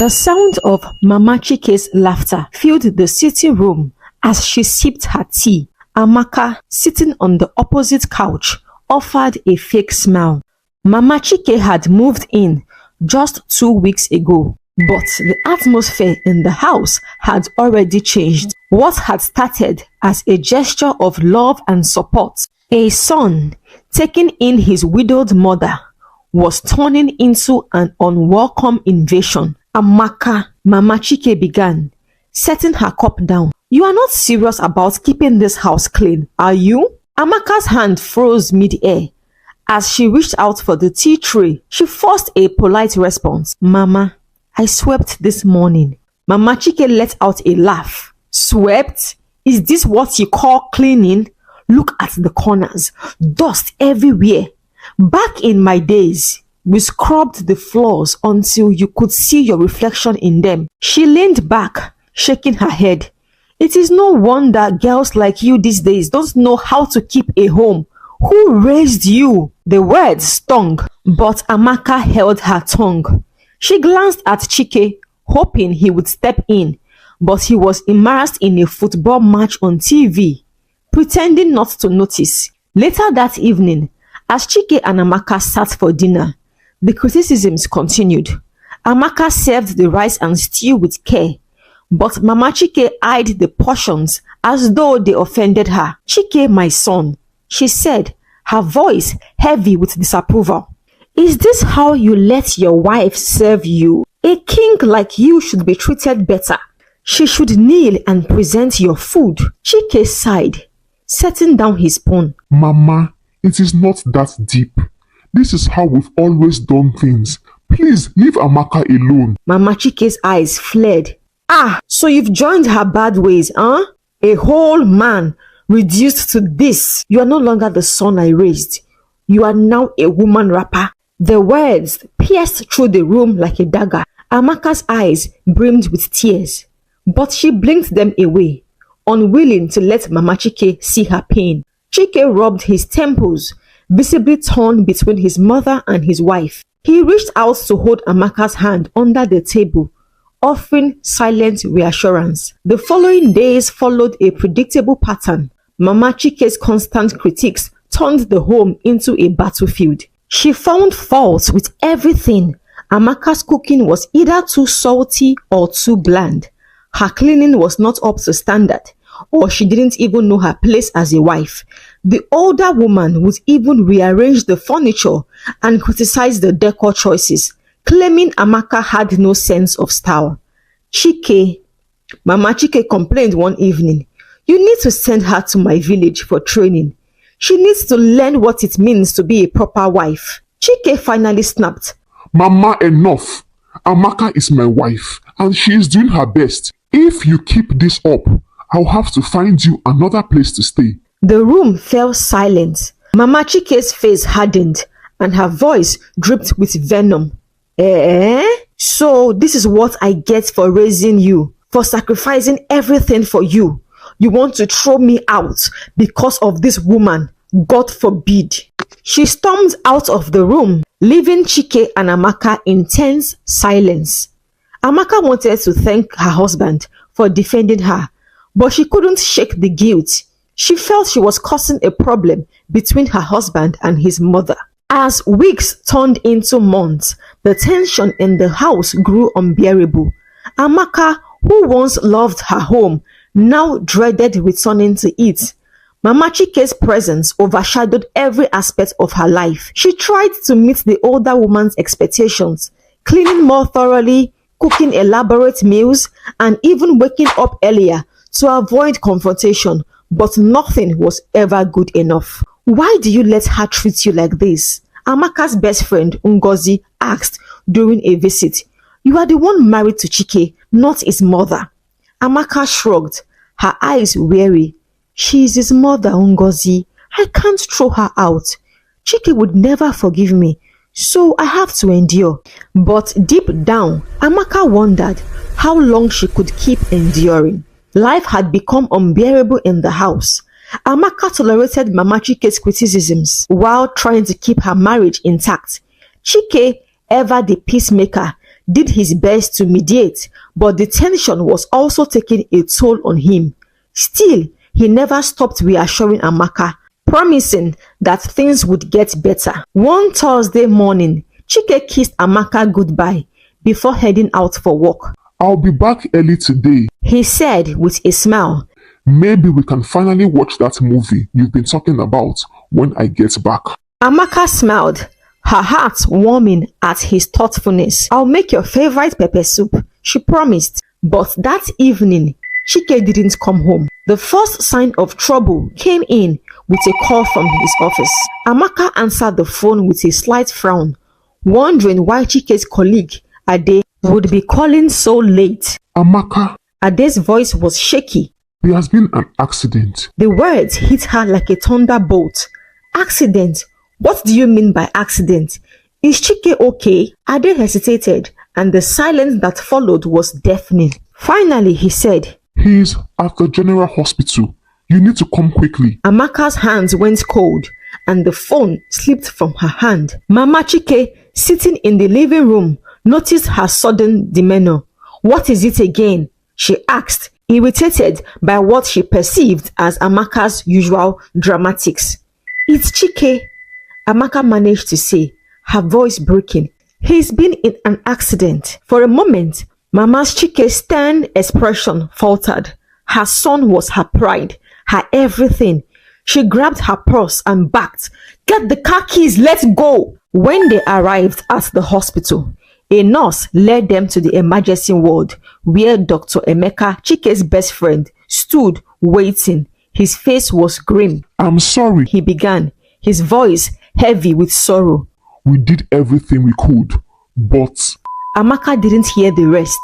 The sound of Mama Chike's laughter filled the sitting room as she sipped her tea. Amaka, sitting on the opposite couch, offered a fake smile. Mama Chike had moved in just 2 weeks ago, but the atmosphere in the house had already changed. What had started as a gesture of love and support, a son taking in his widowed mother, was turning into an unwelcome invasion. Amaka, Mama Chike began, setting her cup down. You are not serious about keeping this house clean, are you? Amaka's hand froze mid-air. As she reached out for the tea tray, she forced a polite response. Mama, I swept this morning. Mama Chike let out a laugh. Swept? Is this what you call cleaning? Look at the corners. Dust everywhere. Back in my days, we scrubbed the floors until you could see your reflection in them. She leaned back, shaking her head. It is no wonder girls like you these days don't know how to keep a home. Who raised you? The words stung, but Amaka held her tongue. She glanced at Chike, hoping he would step in, but he was immersed in a football match on TV, pretending not to notice. Later that evening, as Chike and Amaka sat for dinner, the criticisms continued. Amaka served the rice and stew with care, but Mama Chike eyed the portions as though they offended her. Chike, my son, she said, her voice heavy with disapproval. Is this how you let your wife serve you? A king like you should be treated better. She should kneel and present your food. Chike sighed, setting down his spoon. Mama, it is not that deep. This is how we've always done things. Please leave Amaka alone. Mama Chike's eyes flared. Ah, so you've joined her bad ways, huh? A whole man reduced to this. You are no longer the son I raised. You are now a woman rapper. The words pierced through the room like a dagger. Amaka's eyes brimmed with tears, but she blinked them away, unwilling to let Mama Chike see her pain. Chike rubbed his temples, visibly torn between his mother and his wife. He reached out to hold Amaka's hand under the table, offering silent reassurance. The following days followed a predictable pattern. Mama Chike's constant critiques turned the home into a battlefield. She found fault with everything. Amaka's cooking was either too salty or too bland. Her cleaning was not up to standard, or she didn't even know her place as a wife. The older woman would even rearrange the furniture and criticize the decor choices, claiming Amaka had no sense of style. Mama Chike complained one evening, you need to send her to my village for training. She needs to learn what it means to be a proper wife. Chike finally snapped. Mama, enough. Amaka is my wife and she is doing her best. If you keep this up, I'll have to find you another place to stay. The room fell silent. Mama Chike's face hardened and her voice dripped with venom. So this is what I get for raising you, for sacrificing everything for you. You want to throw me out because of this woman? God forbid. She stormed out of the room, leaving Chike and Amaka in tense silence. Amaka wanted to thank her husband for defending her, but she couldn't shake the guilt. She felt she was causing a problem between her husband and his mother. As weeks turned into months, the tension in the house grew unbearable. Amaka, who once loved her home, now dreaded returning to it. Mama Chike's presence overshadowed every aspect of her life. She tried to meet the older woman's expectations, cleaning more thoroughly, cooking elaborate meals, and even waking up earlier to avoid confrontation, but nothing was ever good enough. Why do you let her treat you like this? Amaka's best friend, Ngozi, asked during a visit. You are the one married to Chike, not his mother. Amaka shrugged, her eyes weary. She is his mother, Ngozi. I can't throw her out. Chike would never forgive me, so I have to endure. But deep down, Amaka wondered how long she could keep enduring. Life had become unbearable in the house. Amaka tolerated Mama Chike's criticisms while trying to keep her marriage intact. Chike, ever the peacemaker, did his best to mediate, but the tension was also taking a toll on him. Still, he never stopped reassuring Amaka, promising that things would get better. One Thursday morning, Chike kissed Amaka goodbye before heading out for work. I'll be back early today, he said with a smile. Maybe we can finally watch that movie you've been talking about when I get back. Amaka smiled, her heart warming at his thoughtfulness. I'll make your favorite pepper soup, she promised. But that evening, Chike didn't come home. The first sign of trouble came in with a call from his office. Amaka answered the phone with a slight frown, wondering why Chike's colleague, Ade, would be calling so late. Amaka, Ade's voice was shaky. There has been an accident. The words hit her like a thunderbolt. Accident? What do you mean by accident? Is Chike okay? Ade hesitated, and the silence that followed was deafening. Finally, he said, He's at the general hospital. You need to come quickly. Amaka's hands went cold, and the phone slipped from her hand. Mama Chike, sitting in the living room, noticed her sudden demeanor. What is it again? She asked, irritated by what she perceived as Amaka's usual dramatics. It's Chike, Amaka managed to say, her voice breaking. He's been in an accident. For a moment, Mama's Chike's stern expression faltered. Her son was her pride, her everything. She grabbed her purse and backed. Get the car keys, let's go! When they arrived at the hospital, a nurse led them to the emergency ward where Dr. Emeka, Chike's best friend, stood waiting. His face was grim. I'm sorry, he began, his voice heavy with sorrow. We did everything we could, but... Amaka didn't hear the rest.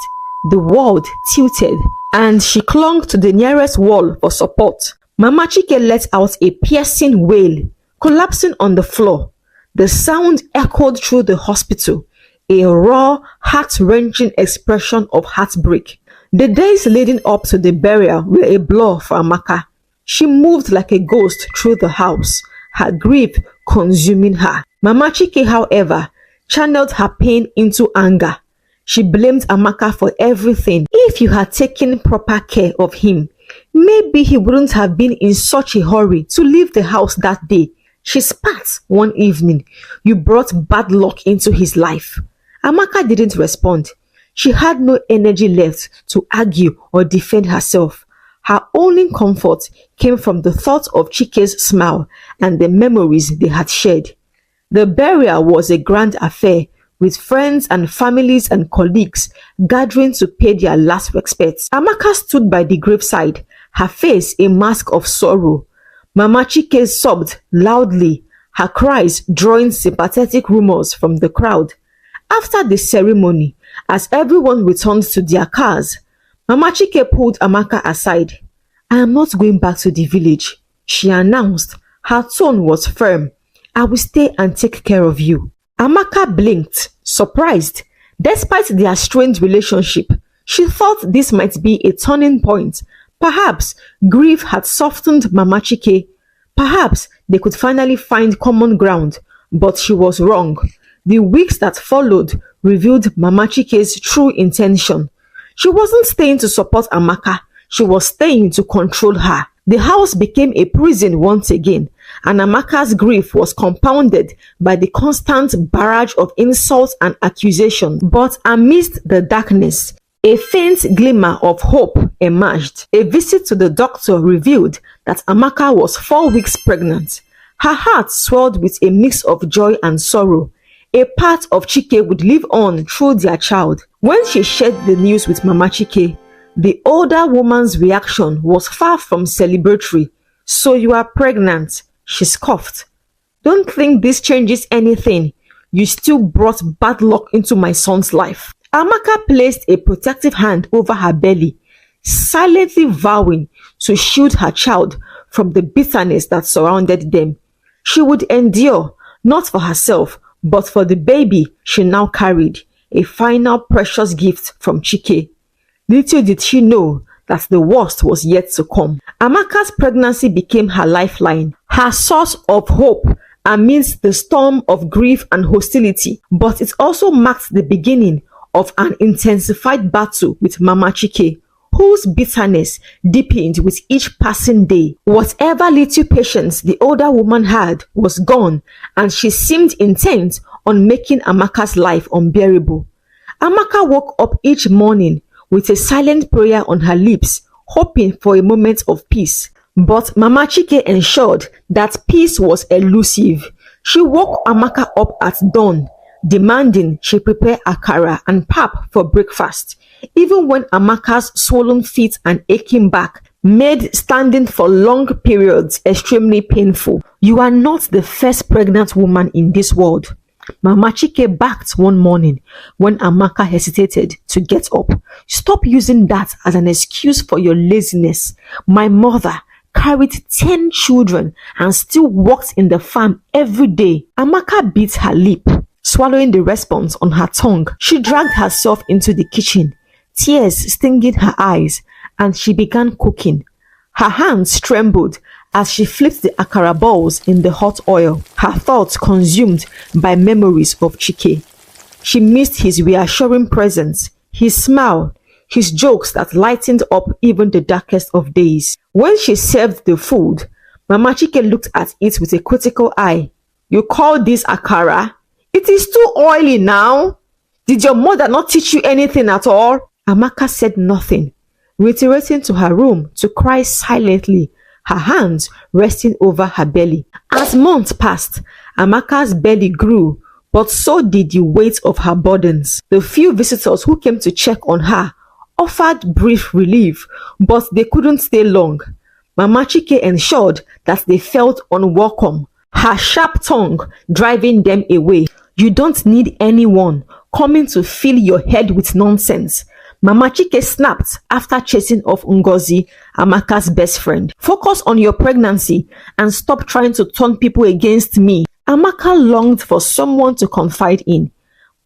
The world tilted, and she clung to the nearest wall for support. Mama Chike let out a piercing wail, collapsing on the floor. The sound echoed through the hospital, a raw, heart-wrenching expression of heartbreak. The days leading up to the burial were a blur for Amaka. She moved like a ghost through the house, her grief consuming her. Mama Chike, however, channeled her pain into anger. She blamed Amaka for everything. If you had taken proper care of him, maybe he wouldn't have been in such a hurry to leave the house that day. She spat one evening. You brought bad luck into his life. Amaka didn't respond. She had no energy left to argue or defend herself. Her only comfort came from the thought of Chike's smile and the memories they had shared. The burial was a grand affair, with friends and families and colleagues gathering to pay their last respects. Amaka stood by the graveside, her face a mask of sorrow. Mama Chike sobbed loudly, her cries drawing sympathetic rumors from the crowd. After the ceremony, as everyone returned to their cars, Mama Chike pulled Amaka aside. I am not going back to the village, she announced. Her tone was firm. I will stay and take care of you. Amaka blinked, surprised. Despite their strained relationship, she thought this might be a turning point. Perhaps grief had softened Mama Chike. Perhaps they could finally find common ground, but she was wrong. The weeks that followed revealed Mama Chike's true intention. She wasn't staying to support Amaka. She was staying to control her. The house became a prison once again, and Amaka's grief was compounded by the constant barrage of insults and accusation. But amidst the darkness, a faint glimmer of hope emerged. A visit to the doctor revealed that Amaka was 4 weeks pregnant. Her heart swelled with a mix of joy and sorrow. A part of Chike would live on through their child. When she shared the news with Mama Chike, the older woman's reaction was far from celebratory. So you are pregnant, she scoffed. Don't think this changes anything. You still brought bad luck into my son's life. Amaka placed a protective hand over her belly, silently vowing to shield her child from the bitterness that surrounded them. She would endure, not for herself, but for the baby she now carried, a final precious gift from Chike. Little did she know that the worst was yet to come. Amaka's pregnancy became her lifeline, her source of hope amidst the storm of grief and hostility, but it also marked the beginning of an intensified battle with Mama Chike, whose bitterness deepened with each passing day. Whatever little patience the older woman had was gone, and she seemed intent on making Amaka's life unbearable. Amaka woke up each morning with a silent prayer on her lips, hoping for a moment of peace. But Mama Chike ensured that peace was elusive. She woke Amaka up at dawn, demanding she prepare akara and pap for breakfast, even when Amaka's swollen feet and aching back made standing for long periods extremely painful. "You are not the first pregnant woman in this world," Mama Chike backed one morning when Amaka hesitated to get up. "Stop using that as an excuse for your laziness. My mother carried 10 children and still worked in the farm every day." Amaka bit her lip, swallowing the response on her tongue. She dragged herself into the kitchen, tears stinging her eyes, and she began cooking. Her hands trembled as she flipped the akara balls in the hot oil, her thoughts consumed by memories of Chike. She missed his reassuring presence, his smile, his jokes that lightened up even the darkest of days. When she served the food, Mama Chike looked at it with a critical eye. "You call this akara? It is too oily now. Did your mother not teach you anything at all?" Amaka said nothing, retreating to her room to cry silently, her hands resting over her belly. As months passed, Amaka's belly grew, but so did the weight of her burdens. The few visitors who came to check on her offered brief relief, but they couldn't stay long. Mama Chike ensured that they felt unwelcome, her sharp tongue driving them away. "You don't need anyone coming to fill your head with nonsense," Mama Chike snapped after chasing off Ngozi, Amaka's best friend. "Focus on your pregnancy and stop trying to turn people against me." Amaka longed for someone to confide in,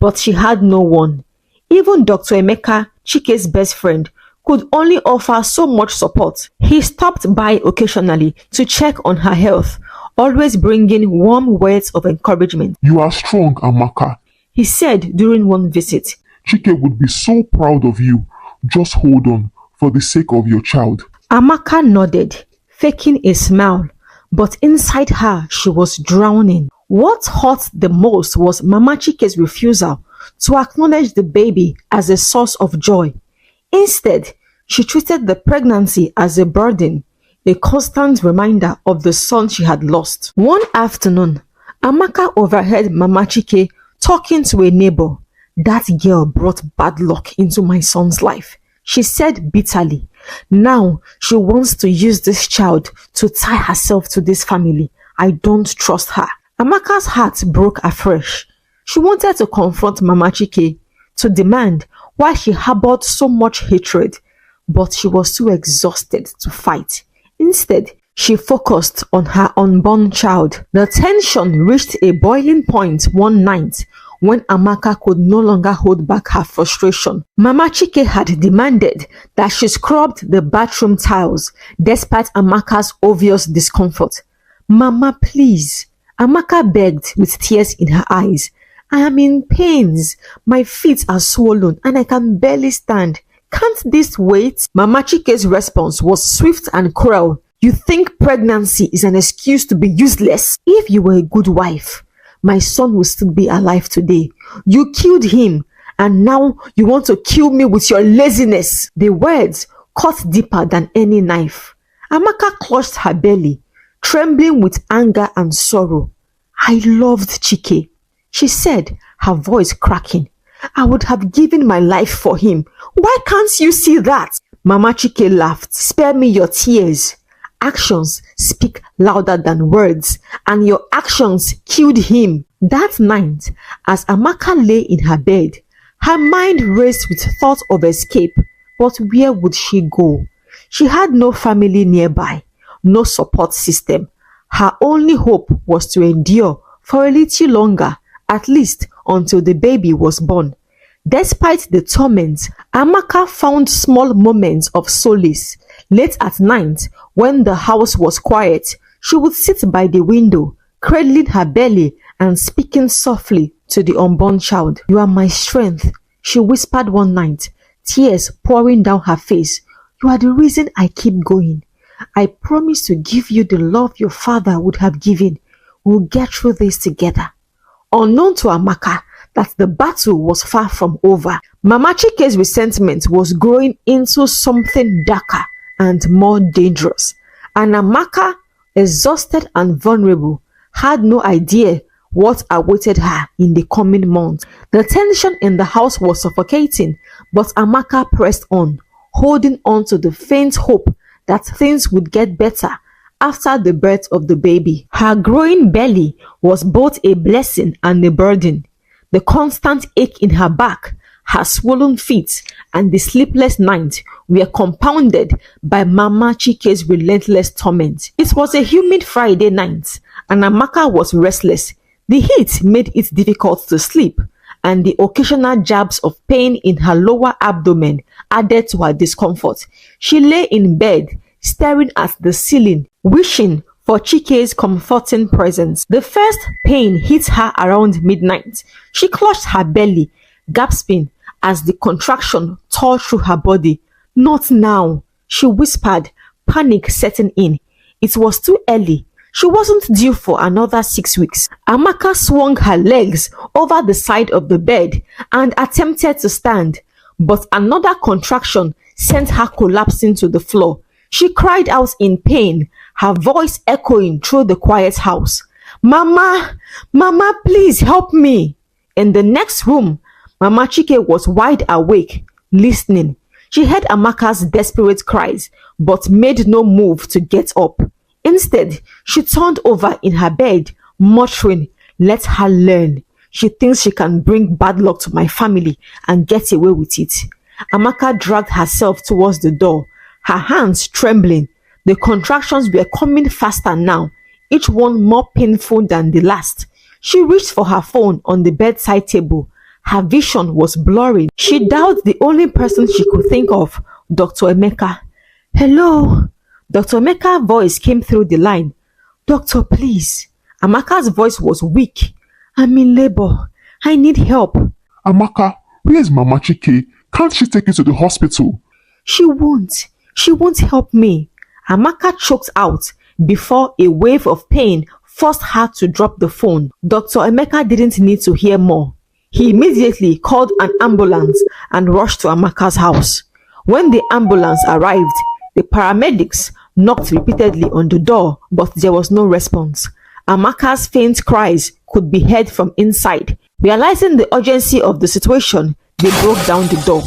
but she had no one. Even Dr. Emeka, Chike's best friend, could only offer so much support. He stopped by occasionally to check on her health, always bringing warm words of encouragement. "You are strong, Amaka," he said during one visit. "Chike would be so proud of you. Just hold on for the sake of your child." Amaka nodded, faking a smile, but inside her she was drowning. What hurt the most was Mama Chike's refusal to acknowledge the baby as a source of joy. Instead, she treated the pregnancy as a burden, a constant reminder of the son she had lost. One afternoon, Amaka overheard Mama Chike talking to a neighbor. "That girl brought bad luck into my son's life," she said bitterly. "Now she wants to use this child to tie herself to this family. I don't trust her." Amaka's heart broke afresh. She wanted to confront Mama Chike, to demand why she harbored so much hatred, but she was too exhausted to fight. Instead, she focused on her unborn child. The tension reached a boiling point one night when Amaka could no longer hold back her frustration. Mama Chike had demanded that she scrubbed the bathroom tiles despite Amaka's obvious discomfort. "Mama, please," Amaka begged with tears in her eyes. "I am in pains. My feet are swollen and I can barely stand. Can't this wait?" Mama Chike's response was swift and cruel. "You think pregnancy is an excuse to be useless? If you were a good wife, my son will still be alive today. You killed him, and now you want to kill me with your laziness." The words cut deeper than any knife. Amaka clutched her belly, trembling with anger and sorrow. "I loved Chike," she said, her voice cracking. "I would have given my life for him. Why can't you see that?" Mama Chike laughed. "Spare me your tears. Actions speak louder than words, and your actions killed him." That night, as Amaka lay in her bed, her mind raced with thoughts of escape. But where would she go? She had no family nearby, no support system. Her only hope was to endure for a little longer, at least until the baby was born. Despite the torment, Amaka found small moments of solace. Late at night, when the house was quiet, she would sit by the window, cradling her belly and speaking softly to the unborn child. "You are my strength. she whispered one night, tears pouring down her face. "You are the reason I keep going. I promise to give you the love your father would have given. We'll get through this together." Unknown to Amaka that the battle was far from over, Mama Chike's resentment was growing into something darker and more dangerous. And Amaka, exhausted and vulnerable, had no idea what awaited her in the coming months. The tension in the house was suffocating, but Amaka pressed on, holding on to the faint hope that things would get better after the birth of the baby. Her growing belly was both a blessing and a burden. The constant ache in her back, her swollen feet, and the sleepless nights were compounded by Mama Chike's relentless torment. It was a humid Friday night, and Amaka was restless. The heat made it difficult to sleep, and the occasional jabs of pain in her lower abdomen added to her discomfort. She lay in bed, staring at the ceiling, wishing for Chike's comforting presence. The first pain hit her around midnight. She clutched her belly, gasping as the contraction tore through her body. "Not now," she whispered, panic setting in. It was too early. She wasn't due for another 6 weeks. Amaka swung her legs over the side of the bed and attempted to stand, but another contraction sent her collapsing to the floor. She cried out in pain, her voice echoing through the quiet house. "Mama, Mama, please help me." In the next room, Mama Chike was wide awake, listening. She heard Amaka's desperate cries, but made no move to get up. Instead, she turned over in her bed, muttering, "Let her learn. She thinks she can bring bad luck to my family and get away with it." Amaka dragged herself towards the door, her hands trembling. The contractions were coming faster now, each one more painful than the last. She reached for her phone on the bedside table. Her vision was blurring. She dialed the only person she could think of, Dr. Emeka. "Hello?" Dr. Emeka's voice came through the line. "Doctor, please." Amaka's voice was weak. "I'm in labor. I need help." Amaka, where's Mama Chike? Can't she take you to the hospital?" She won't. She won't help me." Amaka choked out before a wave of pain forced her to drop the phone. Dr. Emeka didn't need to hear more. He immediately called an ambulance and rushed to Amaka's house. When the ambulance arrived, the paramedics knocked repeatedly on the door, but there was no response. Amaka's faint cries could be heard from inside. Realizing the urgency of the situation, they broke down the door.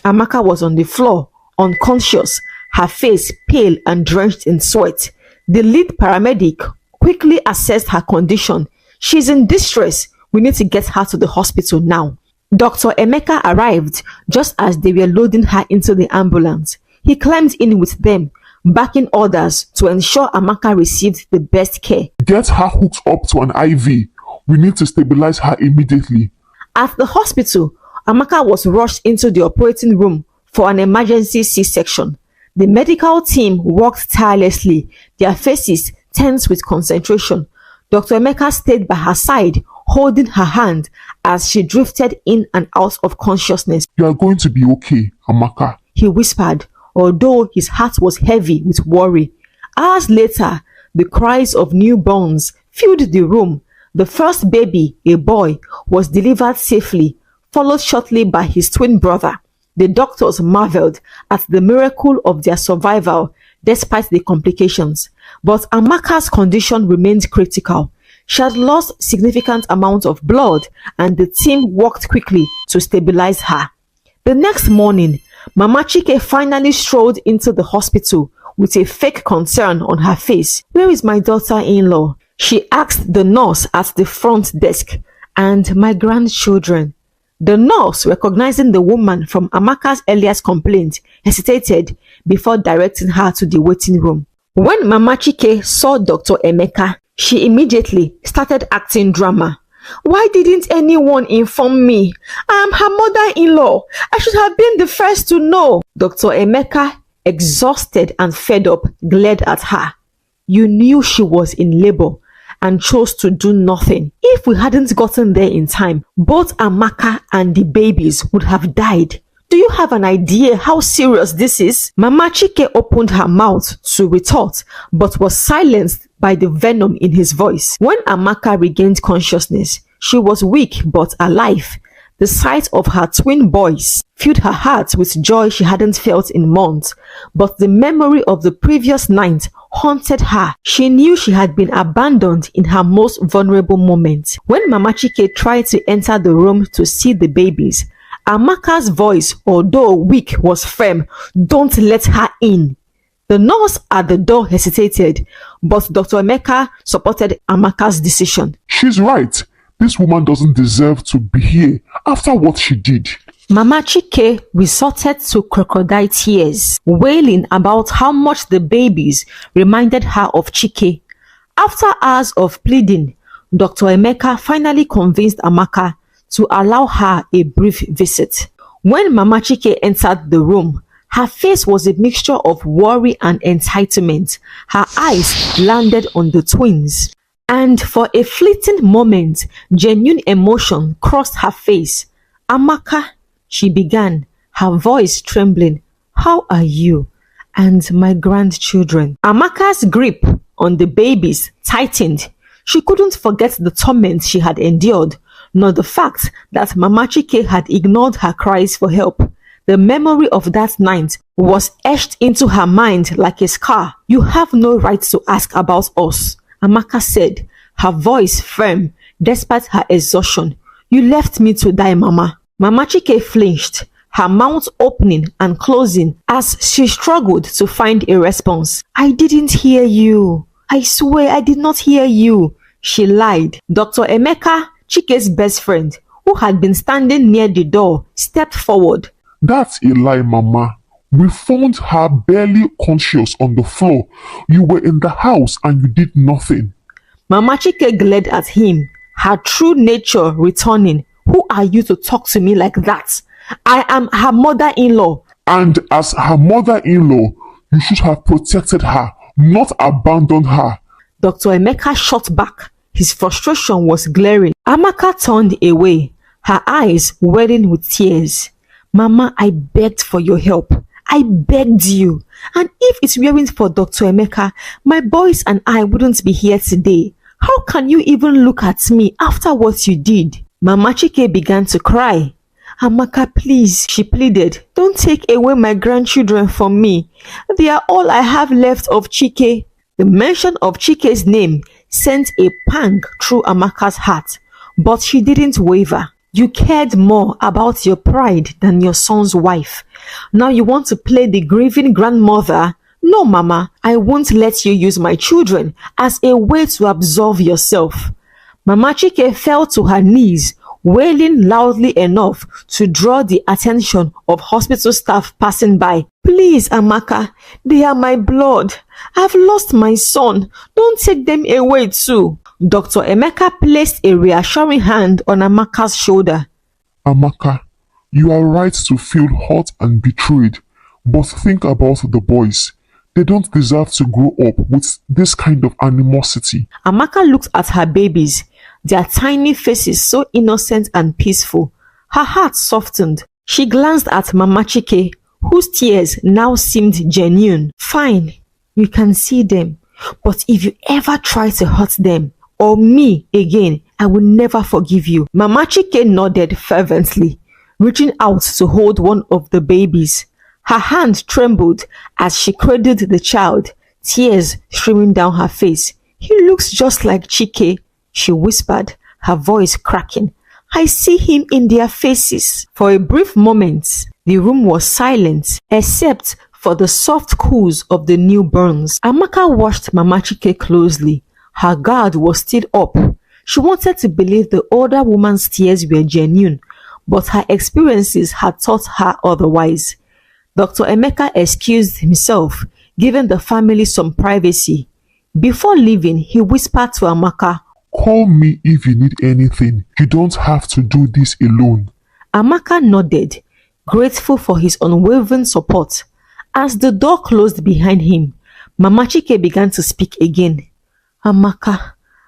Amaka was on the floor, unconscious, her face pale and drenched in sweat. The lead paramedic quickly assessed her condition. "She's in distress. We need to get her to the hospital now." Dr. Emeka arrived just as they were loading her into the ambulance. He climbed in with them, backing orders to ensure Amaka received the best care. "Get her hooked up to an IV. We need to stabilize her immediately." At the hospital, Amaka was rushed into the operating room for an emergency C-section. The medical team worked tirelessly, their faces tense with concentration. Dr. Emeka stayed by her side, holding her hand as she drifted in and out of consciousness. "You are going to be okay, Amaka," he whispered, although his heart was heavy with worry. Hours later, the cries of newborns filled the room. The first baby, a boy, was delivered safely, followed shortly by his twin brother. The doctors marveled at the miracle of their survival despite the complications. But Amaka's condition remained critical. She had lost significant amounts of blood, and the team worked quickly to stabilize her. The next morning, Mama Chike finally strolled into the hospital with a fake concern on her face. "Where is my daughter-in-law?" she asked the nurse at the front desk. "And my grandchildren?" The nurse, recognizing the woman from Amaka's earliest complaint, hesitated before directing her to the waiting room. When Mama Chike saw Dr. Emeka, she immediately started acting drama. "Why didn't anyone inform me? I am her mother-in-law. I should have been the first to know." Dr. Emeka, exhausted and fed up, glared at her. "You knew she was in labor, and chose to do nothing. If we hadn't gotten there in time, both Amaka and the babies would have died. Do you have an idea how serious this is? Mama Chike opened her mouth to retort, but was silenced by the venom in his voice. When Amaka regained consciousness, she was weak but alive. The sight of her twin boys filled her heart with joy she hadn't felt in months, but the memory of the previous night haunted her. She knew she had been abandoned in her most vulnerable moment. When Mama Chike tried to enter the room to see the babies, Amaka's voice, although weak, was firm. Don't let her in. The nurse at the door hesitated, but Dr. Emeka supported Amaka's decision. She's right. This woman doesn't deserve to be here after what she did. Mama Chike resorted to crocodile tears, wailing about how much the babies reminded her of Chike. After hours of pleading, Dr. Emeka finally convinced Amaka to allow her a brief visit. When Mama Chike entered the room, her face was a mixture of worry and entitlement. Her eyes landed on the twins, and for a fleeting moment, genuine emotion crossed her face. "Amaka," she began, her voice trembling, "how are you and my grandchildren?" Amaka's grip on the babies tightened. She couldn't forget the torment she had endured, nor the fact that Mama Chike had ignored her cries for help. The memory of that night was etched into her mind like a scar. "You have no right to ask about us," Amaka said, her voice firm despite her exhaustion. "You left me to die, Mama." Mama Chike flinched, her mouth opening and closing as she struggled to find a response. "I didn't hear you. I swear I did not hear you," she lied. Dr. Emeka, Chike's best friend, who had been standing near the door, stepped forward. That's a lie, Mama. We found her barely conscious on the floor. You were in the house and you did nothing. Mama Chike glared at him, her true nature returning. "Who are you to talk to me like that? I am her mother-in-law." And as her mother-in-law, you should have protected her, not abandoned her. Dr. Emeka shot back. His frustration was glaring. Amaka turned away, her eyes welling with tears. "Mama, I begged for your help. I begged you. And if it weren't for Dr. Emeka, my boys and I wouldn't be here today. How can you even look at me after what you did?" Mama Chike began to cry. "Amaka, please," she pleaded. "Don't take away my grandchildren from me. They are all I have left of Chike." The mention of Chike's name sent a pang through Amaka's heart, but she didn't waver. "You cared more about your pride than your son's wife. Now you want to play the grieving grandmother? No, Mama, I won't let you use my children as a way to absolve yourself." Mama Chike fell to her knees, wailing loudly enough to draw the attention of hospital staff passing by. "Please, Amaka, they are my blood. I've lost my son. Don't take them away too." Dr. Emeka placed a reassuring hand on Amaka's shoulder. Amaka, you are right to feel hurt and betrayed, but think about the boys. They don't deserve to grow up with this kind of animosity. Amaka looked at her babies, their tiny faces so innocent and peaceful. Her heart softened. She glanced at Mama Chike, whose tears now seemed genuine. "Fine, you can see them, but if you ever try to hurt them or me again, I will never forgive you." Mama Chike nodded fervently, reaching out to hold one of the babies. Her hand trembled as she cradled the child, tears streaming down her face. "He looks just like Chike," she whispered, her voice cracking. "I see him in their faces." For a brief moment, the room was silent, except for the soft cools of the newborns. Amaka watched Mama Chike closely. Her guard was still up. She wanted to believe the older woman's tears were genuine, but her experiences had taught her otherwise. Dr. Emeka excused himself, giving the family some privacy. Before leaving, he whispered to Amaka, "Call me if you need anything. You don't have to do this alone." Amaka nodded, grateful for his unwavering support. As the door closed behind him, Mama Chike began to speak again. "Amaka,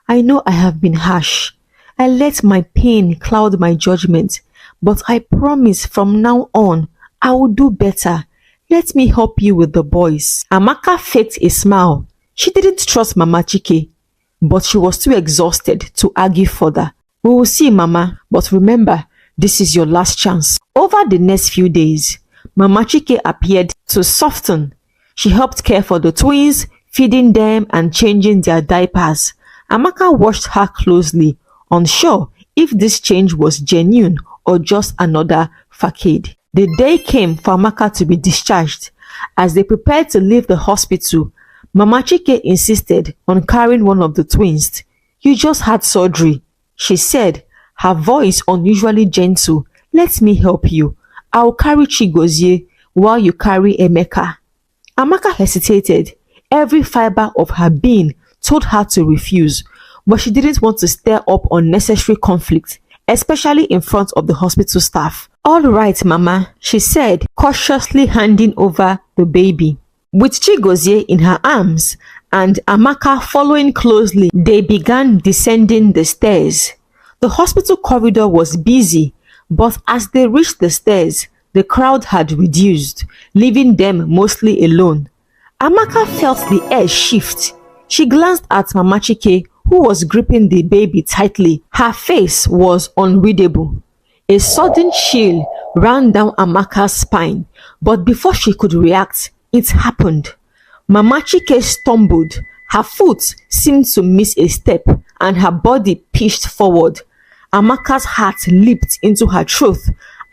I know I have been harsh. I let my pain cloud my judgment, but I promise from now on, I will do better. Let me help you with the boys." Amaka faked a smile. She didn't trust Mama Chike, but she was too exhausted to argue further. "We will see, Mama, but remember, this is your last chance." Over the next few days, Mama Chike appeared to soften. She helped care for the twins, feeding them and changing their diapers. Amaka watched her closely, unsure if this change was genuine or just another facade. The day came for Amaka to be discharged. As they prepared to leave the hospital, Mama Chike insisted on carrying one of the twins. "You just had surgery," she said, her voice unusually gentle. "Let me help you. I'll carry Chigozie while you carry Emeka." Amaka hesitated. Every fiber of her being told her to refuse, but she didn't want to stir up unnecessary conflict, especially in front of the hospital staff. "All right, Mama," she said, cautiously handing over the baby. With Chigozie in her arms and Amaka following closely, they began descending the stairs. The hospital corridor was busy, but as they reached the stairs, the crowd had reduced, leaving them mostly alone. Amaka felt the air shift. She glanced at Mama Chike, who was gripping the baby tightly. Her face was unreadable. A sudden chill ran down Amaka's spine, but before she could react, it happened. Mama Chike stumbled. Her foot seemed to miss a step, and her body pitched forward. Amaka's heart leaped into her throat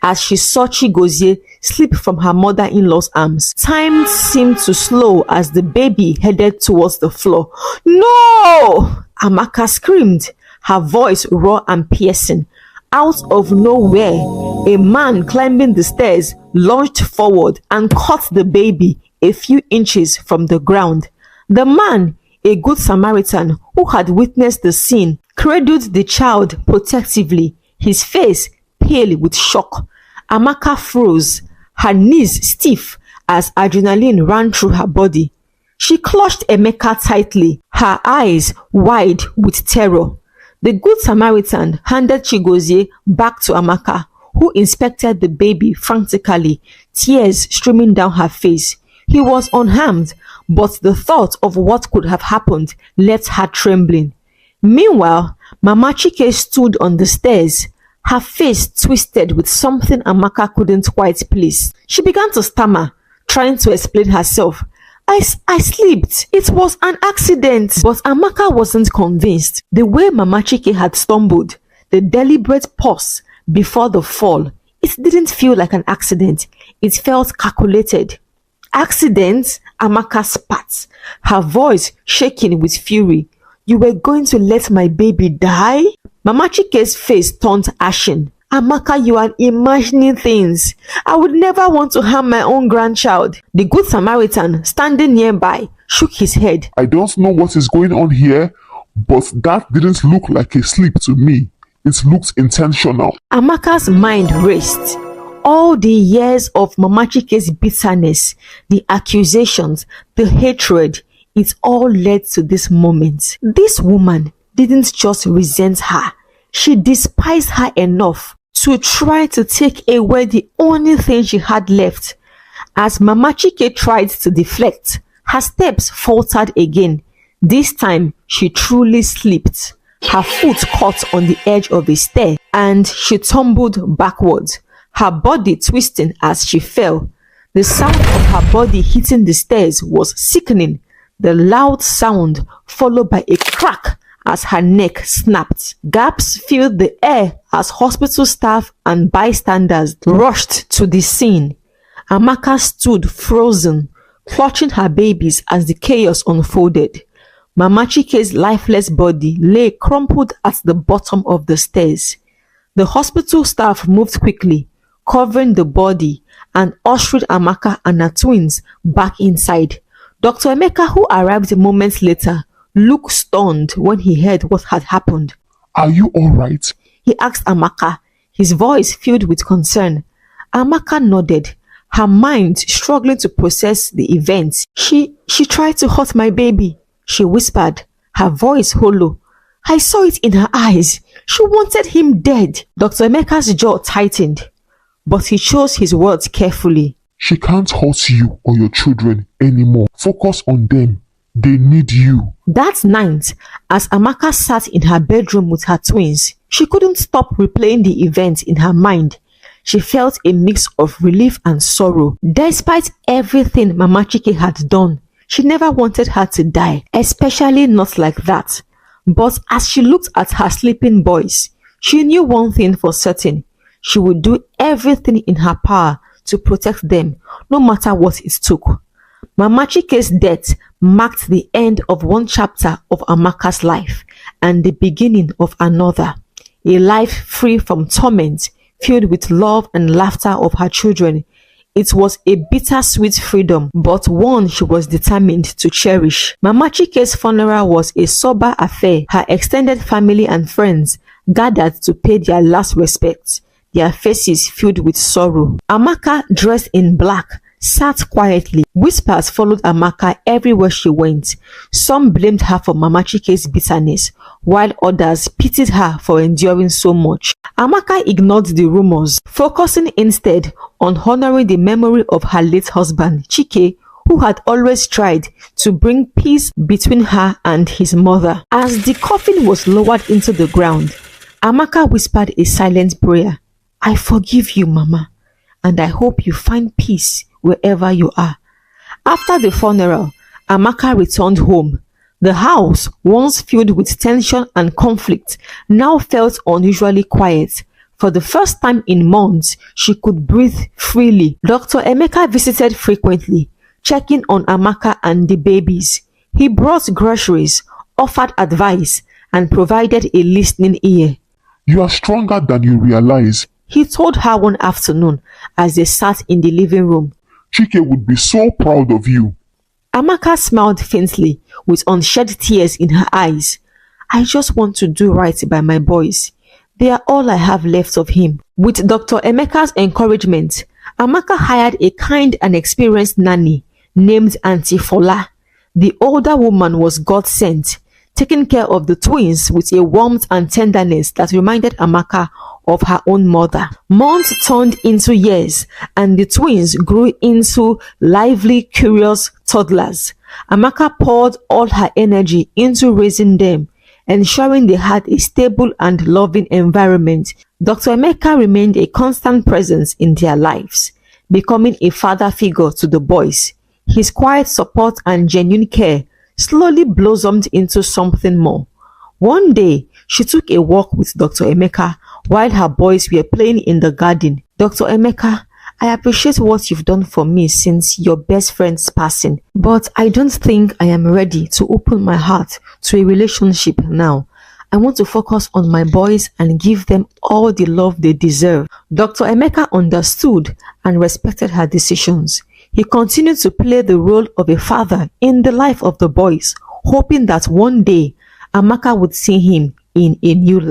as she saw Chigozie slip from her mother-in-law's arms. Time seemed to slow as the baby headed towards the floor. "No!" Amaka screamed, her voice raw and piercing. Out of nowhere, a man climbing the stairs lunged forward and caught the baby a few inches from the ground. The man, a good Samaritan who had witnessed the scene, cradled the child protectively, his face pale with shock. Amaka froze, her knees stiff as adrenaline ran through her body. She clutched Emeka tightly, her eyes wide with terror. The good Samaritan handed Chigozie back to Amaka, who inspected the baby frantically, tears streaming down her face. He was unharmed, but the thought of what could have happened left her trembling. Meanwhile, Mama Chike stood on the stairs, her face twisted with something Amaka couldn't quite place. She began to stammer, trying to explain herself. I slipped. It was an accident." But Amaka wasn't convinced. The way Mama Chike had stumbled, the deliberate pause before the fall, it didn't feel like an accident. It felt calculated. "Accident?" Amaka spat, her voice shaking with fury. "You were going to let my baby die?" Mama Chike's face turned ashen. "Amaka, you are imagining things. I would never want to harm my own grandchild." The good Samaritan, standing nearby, shook his head. "I don't know what is going on here, but that didn't look like a slip to me. It looked intentional." Amaka's mind raced. All the years of Mama Chike's bitterness, the accusations, the hatred, it all led to this moment. This woman didn't just resent her. She despised her enough to try to take away the only thing she had left. As Mama Chike tried to deflect, her steps faltered again. This time, she truly slipped. Her foot caught on the edge of a stair and she tumbled backwards, her body twisting as she fell. The sound of her body hitting the stairs was sickening, the loud sound followed by a crack as her neck snapped. Gaps filled the air as hospital staff and bystanders rushed to the scene. Amaka stood frozen, clutching her babies as the chaos unfolded. Mama Chike's lifeless body lay crumpled at the bottom of the stairs. The hospital staff moved quickly, covering the body and ushered Amaka and her twins back inside. Dr. Emeka, who arrived moments later, looked stunned when he heard what had happened. "Are you all right?" he asked Amaka, his voice filled with concern. Amaka nodded, her mind struggling to process the events. She tried to hurt my baby," she whispered, her voice hollow. I saw it in her eyes. She wanted him dead. Dr. Emeka's jaw tightened, but he chose his words carefully. She can't hurt you or your children anymore. Focus on them. They need you. That night, as Amaka sat in her bedroom with her twins, she couldn't stop replaying the event in her mind. She felt a mix of relief and sorrow. Despite everything Mama Chike had done, she never wanted her to die, especially not like that. But as she looked at her sleeping boys, she knew one thing for certain. She would do everything in her power to protect them, no matter what it took. Mama Chike's death marked the end of one chapter of Amaka's life and the beginning of another. A life free from torment, filled with love and laughter of her children. It was a bittersweet freedom, but one she was determined to cherish. Mama Chike's funeral was a sober affair. Her extended family and friends gathered to pay their last respects, their faces filled with sorrow. Amaka, dressed in black, sat quietly. Whispers followed Amaka everywhere she went. Some blamed her for Mama Chike's bitterness, while others pitied her for enduring so much. Amaka ignored the rumors, focusing instead on honoring the memory of her late husband, Chike, who had always tried to bring peace between her and his mother. As the coffin was lowered into the ground, Amaka whispered a silent prayer. I forgive you, Mama, and I hope you find peace wherever you are. After the funeral, Amaka returned home. The house, once filled with tension and conflict, now felt unusually quiet. For the first time in months, she could breathe freely. Dr. Emeka visited frequently, checking on Amaka and the babies. He brought groceries, offered advice, and provided a listening ear. You are stronger than you realize, he told her one afternoon as they sat in the living room. Chike would be so proud of you. Amaka smiled faintly with unshed tears in her eyes. I just want to do right by my boys. They are all I have left of him. With Dr. Emeka's encouragement, Amaka hired a kind and experienced nanny named Auntie Fola. The older woman was God-sent, taking care of the twins with a warmth and tenderness that reminded Amaka of her own mother. Months turned into years, and the twins grew into lively, curious toddlers. Amaka poured all her energy into raising them, ensuring they had a stable and loving environment. Dr. Emeka remained a constant presence in their lives, becoming a father figure to the boys. His quiet support and genuine care slowly blossomed into something more. One day, she took a walk with Dr. Emeka while her boys were playing in the garden. Dr. Emeka, I appreciate what you've done for me since your best friend's passing, but I don't think I am ready to open my heart to a relationship now. I want to focus on my boys and give them all the love they deserve. Dr. Emeka understood and respected her decisions. He continued to play the role of a father in the life of the boys, hoping that one day Amaka would see him in a new light.